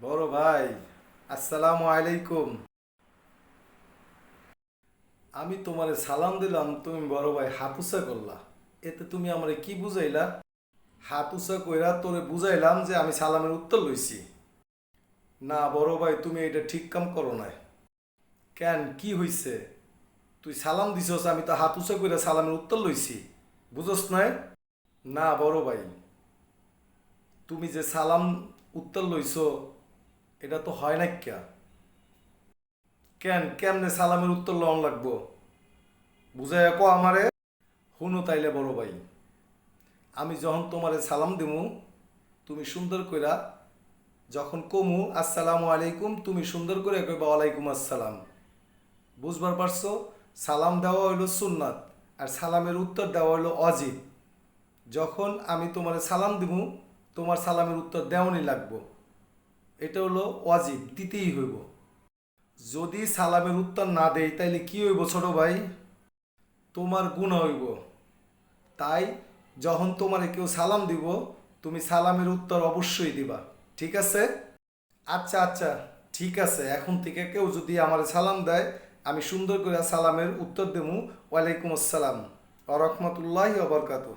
বড় ভাই, আসসালামু আলাইকুম। আমি তোমারে সালাম দিলাম, তুমি বড় ভাই হাত উঁচা করলা। এতে তুমি আমারে কি বুঝাইলা? হাত উঁচা কইরা তোরে বুঝাইলাম যে আমি সালামের উত্তর লইছি। না বড় ভাই, তুমি এটা ঠিক কাম করো নাই। কেন, কি হইছে? তুই সালাম দিছস, আমি তো হাত উঁচা কইরা সালামের উত্তর লইছি। বুঝস নাই? না বড় ভাই, তুমি যে সালাম উত্তর লইছো, এটা তো হয় না ক্যা। কেমনে সালামের উত্তর লওয়ান লাগবো? বুঝাইয়া কো আমারে। হুনো তাইলে বড় ভাই, আমি যখন তোমারে সালাম দিমু, তুমি সুন্দর কইরা যখন কমু আসসালামু আলাইকুম, তুমি সুন্দর করে কইবা ওয়ালাইকুম আসসালাম। বুঝবার পারছো? সালাম দেওয়া হইলো সুন্নাত, আর সালামের উত্তর দেওয়া হইলো অজিব। যখন আমি তোমারে সালাম দিমু, তোমার সালামের উত্তর দেওয়ানি লাগবো। এটা হলো অজিব, দিতেই হইব। যদি সালামের উত্তর না দেই তাইলে কি হইব ছোট ভাই? তোমার গুনাহ হইব। তাই যখন তোমারে কেউ সালাম দিব, তুমি সালামের উত্তর অবশ্যই দিবা। ঠিক আছে? আচ্ছা আচ্ছা, ঠিক আছে। এখন থেকে কেউ যদি আমার সালাম দেয়, আমি সুন্দর করে সালামের উত্তর দেবো, ওয়ালাইকুম আসসালাম ওয়া রাহমাতুল্লাহি ওয়া বারাকাতুহু।